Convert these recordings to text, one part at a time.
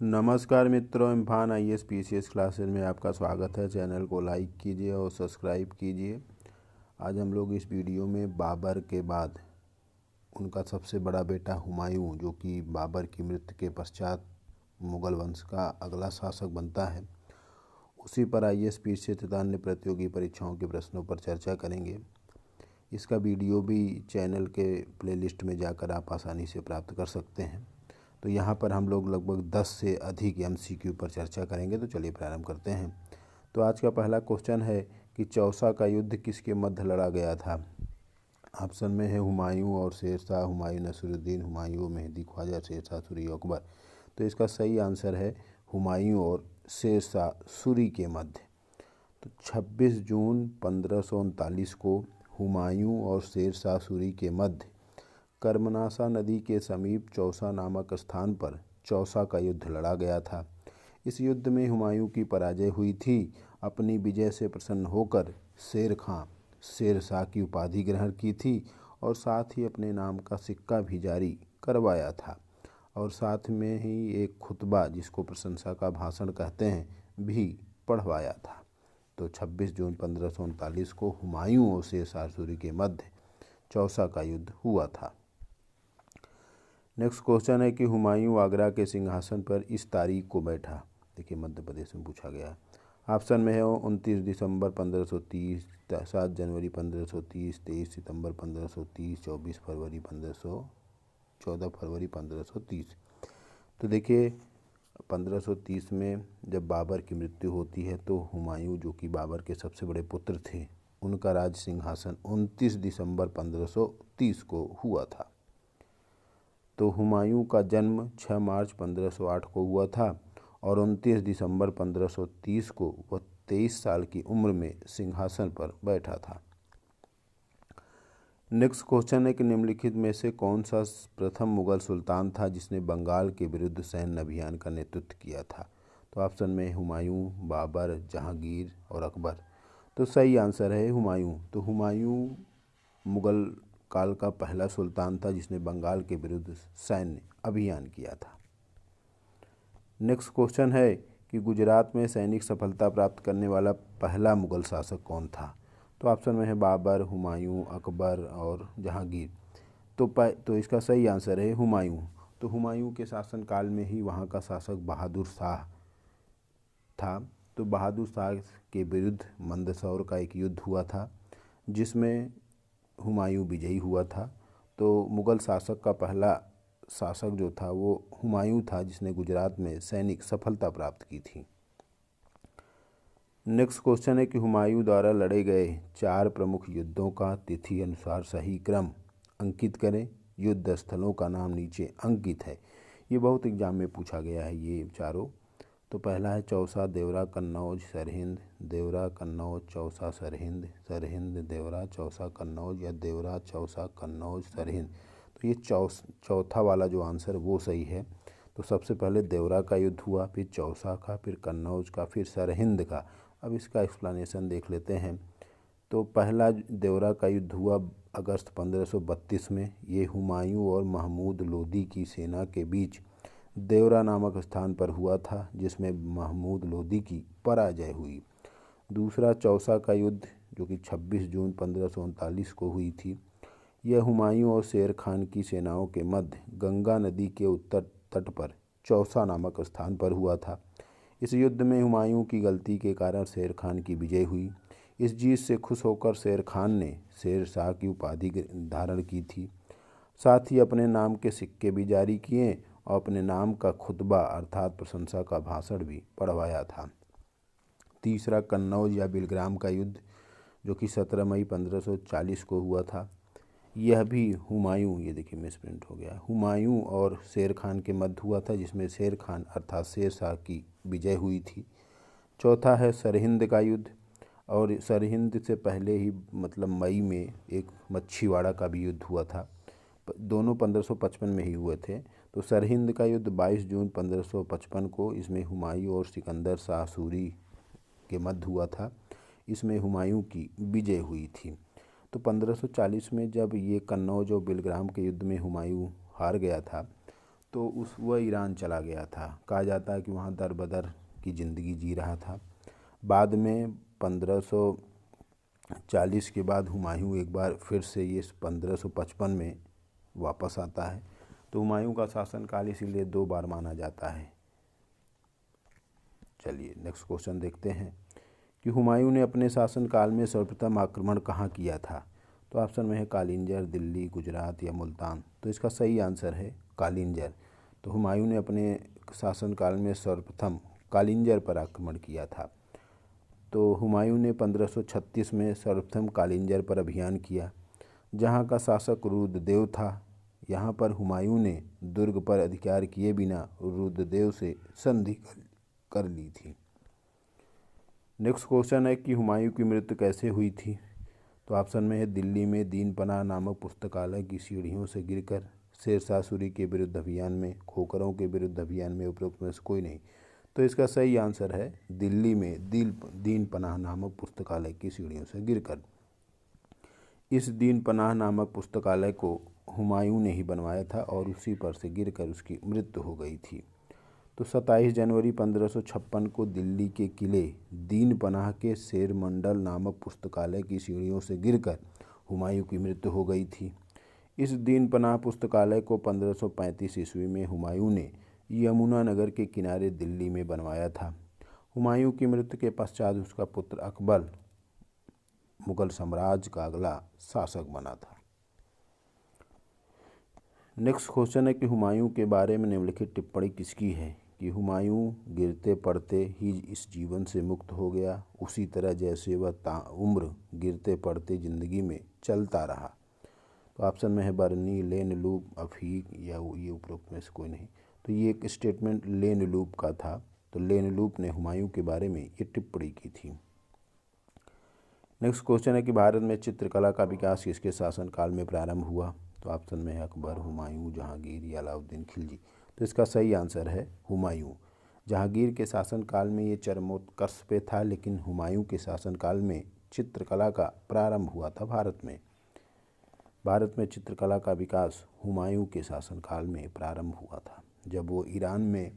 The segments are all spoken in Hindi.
नमस्कार मित्रों, इम्फान IAS PCS क्लासेस में आपका स्वागत है। चैनल को लाइक कीजिए और सब्सक्राइब कीजिए। आज हम लोग इस वीडियो में बाबर के बाद उनका सबसे बड़ा बेटा हुमायूं, जो कि बाबर की मृत्यु के पश्चात मुग़ल वंश का अगला शासक बनता है, उसी पर IAS PCS तथा अन्य प्रतियोगी परीक्षाओं के प्रश्नों पर चर्चा करेंगे। इसका वीडियो भी चैनल के प्लेलिस्ट में जाकर आप आसानी से प्राप्त कर सकते हैं। तो यहाँ पर हम लोग लगभग 10 से अधिक MCQ पर चर्चा करेंगे। तो चलिए प्रारंभ करते हैं। तो आज का पहला क्वेश्चन है कि चौसा का युद्ध किसके मध्य लड़ा गया था। ऑप्शन में है हुमायूं और शेरशाह, हुमायूं नसीरुद्दीन, हुमायूं मेहदी ख्वाजा, शेरशाह सूरी अकबर। तो इसका सही आंसर है हुमायूं और शेरशाह सूरी के मध्य। तो 26 जून 1539 को हुमायूं और शेरशाह सूरी के मध्य कर्मनाशा नदी के समीप चौसा नामक स्थान पर चौसा का युद्ध लड़ा गया था। इस युद्ध में हुमायूं की पराजय हुई थी। अपनी विजय से प्रसन्न होकर शेर खां शेरशाह की उपाधि ग्रहण की थी और साथ ही अपने नाम का सिक्का भी जारी करवाया था और साथ में ही एक खुतबा, जिसको प्रशंसा का भाषण कहते हैं, भी पढ़वाया था। तो 26 जून 1539 को हुमायूं और शेरशाह सूरी के मध्य चौसा का युद्ध हुआ था। नेक्स्ट क्वेश्चन है कि हुमायूं आगरा के सिंहासन पर इस तारीख को बैठा। देखिए, मध्य प्रदेश में पूछा गया। ऑप्शन में है 29 दिसंबर 1530, 7 जनवरी 1530, 23 सितंबर 1530, 24 फरवरी 1500, 14 फरवरी 1530। तो देखिए, 1530 में जब बाबर की मृत्यु होती है तो हुमायूं, जो कि बाबर के सबसे बड़े पुत्र थे, उनका राज सिंहासन 29 दिसंबर 1530 को हुआ था। तो हुमायूं का जन्म 6 मार्च 1508 को हुआ था और 29 दिसंबर 1530 को वह 23 साल की उम्र में सिंहासन पर बैठा था। नेक्स्ट क्वेश्चन है कि निम्नलिखित में से कौन सा प्रथम मुगल सुल्तान था जिसने बंगाल के विरुद्ध सैन्य अभियान का नेतृत्व किया था। तो ऑप्शन में हुमायूं, बाबर, जहांगीर और अकबर। तो सही आंसर है हुमायूं। तो हुमायूं मुगल काल का पहला सुल्तान था जिसने बंगाल के विरुद्ध सैन्य अभियान किया था। नेक्स्ट क्वेश्चन है कि गुजरात में सैनिक सफलता प्राप्त करने वाला पहला मुगल शासक कौन था। तो ऑप्शन में है बाबर, हुमायूं, अकबर और जहांगीर। तो इसका सही आंसर है हुमायूं। तो हुमायूं के शासनकाल में ही वहाँ का शासक बहादुर शाह था। तो बहादुर शाह के विरुद्ध मंदसौर का एक युद्ध हुआ था जिसमें हुमायूं विजयी हुआ था। तो मुग़ल शासक का पहला शासक जो था वो हुमायूं था जिसने गुजरात में सैनिक सफलता प्राप्त की थी। नेक्स्ट क्वेश्चन है कि हुमायूं द्वारा लड़े गए 4 प्रमुख युद्धों का तिथि अनुसार सही क्रम अंकित करें। युद्ध स्थलों का नाम नीचे अंकित है। ये बहुत एग्जाम में पूछा गया है ये चारों। तो पहला है चौसा, देवरा, कन्नौज, सरहिंद, देवरा, कन्नौज, चौसा, सरहिंद, सरहिंद, देवरा, चौसा, कन्नौज, या देवरा, चौसा, कन्नौज, सरहिंद। तो ये चौथा वाला जो आंसर वो सही है। तो सबसे पहले देवरा का युद्ध हुआ, फिर चौसा का, फिर कन्नौज का, फिर सरहिंद का। अब इसका एक्सप्लेनेशन देख लेते हैं। तो पहला देवरा का युद्ध हुआ अगस्त 1532 में। ये हुमायूं और महमूद लोदी की सेना के बीच देवरा नामक स्थान पर हुआ था जिसमें महमूद लोदी की पराजय हुई। दूसरा चौसा का युद्ध, जो कि 26 जून 1539 को हुई थी, यह हुमायूं और शेर खान की सेनाओं के मध्य गंगा नदी के उत्तर तट पर चौसा नामक स्थान पर हुआ था। इस युद्ध में हुमायूं की गलती के कारण शेर खान की विजय हुई। इस जीत से खुश होकर शेर खान ने शेरशाह की उपाधि धारण की थी। साथ ही अपने नाम के सिक्के भी जारी किए और अपने नाम का खुतबा अर्थात प्रशंसा का भाषण भी पढ़वाया था। तीसरा कन्नौज या बिलग्राम का युद्ध, जो कि 17 मई 1540 को हुआ था। यह भी हुमायूं, ये देखिए मिसप्रिंट हो गया, हुमायूं और शेर खान के मध्य हुआ था जिसमें शेर खान अर्थात शेरशाह की विजय हुई थी। चौथा है सरहिंद का युद्ध, और सरहिंद से पहले ही मतलब मई में एक मच्छीवाड़ा का भी युद्ध हुआ था। दोनों 1555 में ही हुए थे। तो सरहिंद का युद्ध 22 जून 1555 को, इसमें हुमायूं और सिकंदर शाह सूरी के मध्य हुआ था। इसमें हुमायूं की विजय हुई थी। तो 1540 में जब ये कन्नौज और बिलग्राम के युद्ध में हुमायूं हार गया था तो वह ईरान चला गया था। कहा जाता है कि वहाँ दर बदर की ज़िंदगी जी रहा था। बाद में 1540 के बाद हुमायूं एक बार फिर से ये 1555 में वापस आता है। तो हुमायूं का शासनकाल इसीलिए 2 बार माना जाता है। चलिए नेक्स्ट क्वेश्चन देखते हैं कि हुमायूं ने अपने शासनकाल में सर्वप्रथम आक्रमण कहाँ किया था। तो ऑप्शन में है कालिंजर, दिल्ली, गुजरात या मुल्तान। तो इसका सही आंसर है कालिंजर। तो हुमायूं ने अपने शासनकाल में सर्वप्रथम कालिंजर पर आक्रमण किया था। तो हुमायूं ने 1536 में सर्वप्रथम कालिंजर पर अभियान किया, जहां का शासक रुद्रदेव था। यहां पर हुमायूं ने दुर्ग पर अधिकार किए बिना रुद्रदेव से संधि कर ली थी। नेक्स्ट क्वेश्चन है कि हुमायूं की मृत्यु कैसे हुई थी। तो ऑप्शन में है दिल्ली में दीन पनाह नामक पुस्तकालय की सीढ़ियों से गिरकर, शेरशाह सूरी के विरुद्ध अभियान में, खोखरों के विरुद्ध अभियान में, उपरोक्त में से कोई नहीं। तो इसका सही आंसर है दिल्ली में दीन पनाह नामक पुस्तकालय की सीढ़ियों से गिरकर। इस दीन पनाह नामक पुस्तकालय को हुमायूं ने ही बनवाया था और उसी पर से गिरकर उसकी मृत्यु हो गई थी। तो 27 जनवरी 1556 को दिल्ली के किले दीन पनाह के शेर मंडल नामक पुस्तकालय की सीढ़ियों से गिरकर हुमायूं की मृत्यु हो गई थी। इस दीन पनाह पुस्तकालय को 1535 ईस्वी में हुमायूं ने यमुना नगर के किनारे दिल्ली में बनवाया था। हुमायूं की मृत्यु के पश्चात उसका पुत्र अकबर मुगल साम्राज्य का अगला शासक बना था। नेक्स्ट क्वेश्चन है कि हुमायूं के बारे में निम्नलिखित टिप्पणी किसकी है। कि हुमायूं गिरते पड़ते ही इस जीवन से मुक्त हो गया, उसी तरह जैसे वह ताउम्र गिरते पड़ते ज़िंदगी में चलता रहा। तो ऑप्शन में है बर्नी, लेन लूप, अफीक या ये उपरोक्त में से कोई नहीं। तो ये एक स्टेटमेंट लेन लूप का था। तो लेन लूप ने हुमायूं के बारे में ये टिप्पणी की थी। नेक्स्ट क्वेश्चन है कि भारत में चित्रकला का विकास किसके शासनकाल में प्रारंभ हुआ। तो ऑप्शन में है अकबर, हुमायूं, जहांगीर या अलाउद्दीन खिलजी। तो इसका सही आंसर है हुमायूं। जहांगीर के शासनकाल में ये चरमोत्कर्ष पे था, लेकिन हुमायूं के शासनकाल में चित्रकला का प्रारंभ हुआ था भारत में। भारत में चित्रकला का विकास हुमायूं के शासनकाल में प्रारंभ हुआ था। जब वो ईरान में,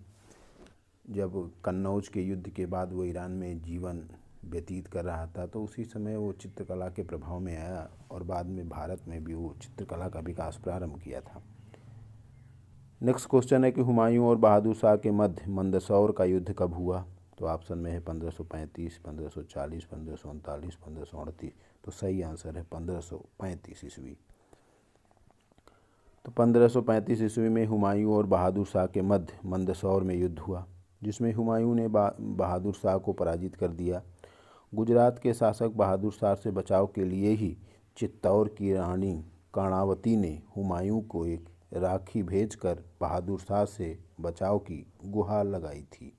जब कन्नौज के युद्ध के बाद वो ईरान में जीवन व्यतीत कर रहा था, तो उसी समय वो चित्रकला के प्रभाव में आया और बाद में भारत में भी वो चित्रकला का विकास प्रारंभ किया था। नेक्स्ट क्वेश्चन है कि हुमायूं और बहादुर शाह के मध्य मंदसौर का युद्ध कब हुआ। तो ऑप्शन में है 1535, 1540, 1539, 1538। तो सही आंसर है 1535 ईस्वी। तो 1535 ईस्वी में हुमायूं और बहादुर शाह के मध्य मंदसौर में युद्ध हुआ, जिसमें हुमायूं ने बहादुर शाह को पराजित कर दिया। गुजरात के शासक बहादुर शाह से बचाव के लिए ही चित्तौड़ की रानी कर्णावती ने हुमायूं को एक राखी भेजकर बहादुर शाह से बचाव की गुहार लगाई थी।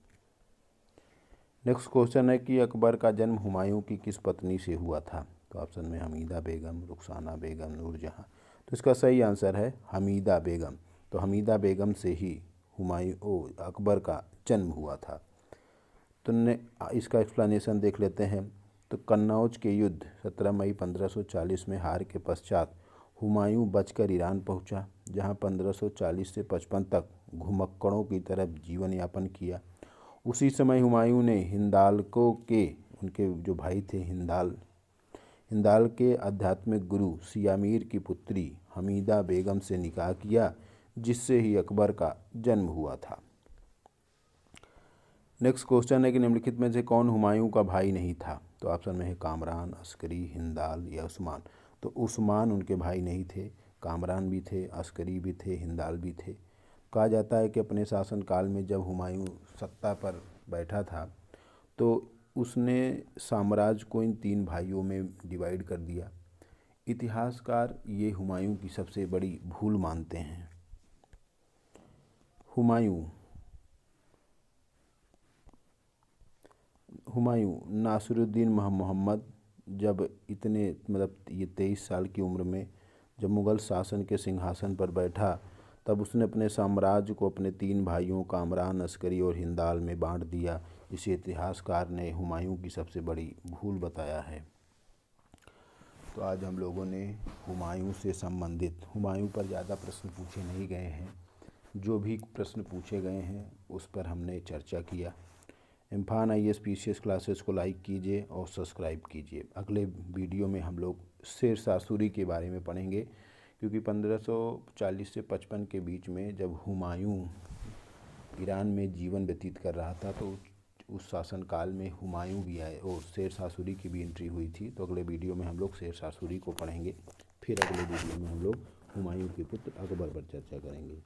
नेक्स्ट क्वेश्चन है कि अकबर का जन्म हुमायूं की किस पत्नी से हुआ था। तो ऑप्शन में हमीदा बेगम, रुखसाना बेगम, नूरजहां। तो इसका सही आंसर है हमीदा बेगम। तो हमीदा बेगम से ही अकबर का जन्म हुआ था। तो इसका एक्सप्लेनेशन देख लेते हैं। तो कन्नौज के युद्ध 17 मई 1540 में हार के पश्चात हुमायूं बचकर ईरान पहुंचा, जहां 1540 से 55 तक घुमक्कड़ों की तरफ जीवन यापन किया। उसी समय हुमायूं ने हिंदालकों के, उनके जो भाई थे हिंदाल के आध्यात्मिक गुरु सियामीर की पुत्री हमीदा बेगम से निकाह किया, जिससे ही अकबर का जन्म हुआ था। नेक्स्ट क्वेश्चन है कि निम्नलिखित में से कौन हुमायूं का भाई नहीं था। तो ऑप्शन में है कामरान, अस्करी, हिंदाल या उस्मान। तो उस्मान उनके भाई नहीं थे, कामरान भी थे, अस्करी भी थे, हिंदाल भी थे। कहा जाता है कि अपने शासनकाल में जब हुमायूं सत्ता पर बैठा था, तो उसने साम्राज्य को इन 3 भाइयों में डिवाइड कर दिया। इतिहासकार ये हुमायूं की सबसे बड़ी भूल मानते हैं। हुमायूं नासिरुद्दीन मोहम्मद जब इतने ये 23 साल की उम्र में जब मुग़ल शासन के सिंहासन पर बैठा, तब उसने अपने साम्राज्य को अपने 3 भाइयों कामरान, अस्करी और हिंदाल में बांट दिया। इसे इतिहासकार ने हुमायूं की सबसे बड़ी भूल बताया है। तो आज हम लोगों ने हुमायूं से संबंधित, हुमायूं पर ज़्यादा प्रश्न पूछे नहीं गए हैं, जो भी प्रश्न पूछे गए हैं उस पर हमने चर्चा किया। इम्फान IAS PCS क्लासेस को लाइक कीजिए और सब्सक्राइब कीजिए। अगले वीडियो में हम लोग शेर शाह सूरी के बारे में पढ़ेंगे, क्योंकि 1540 से 55 के बीच में जब हुमायूं ईरान में जीवन व्यतीत कर रहा था तो उस शासनकाल में हुमायूं भी आए और शेर शाह सूरी की भी एंट्री हुई थी। तो अगले वीडियो में हम लोग शेर शाह सूरी को पढ़ेंगे। फिर अगले वीडियो में हम लोग हुमायूं के पुत्र अकबर पर चर्चा करेंगे।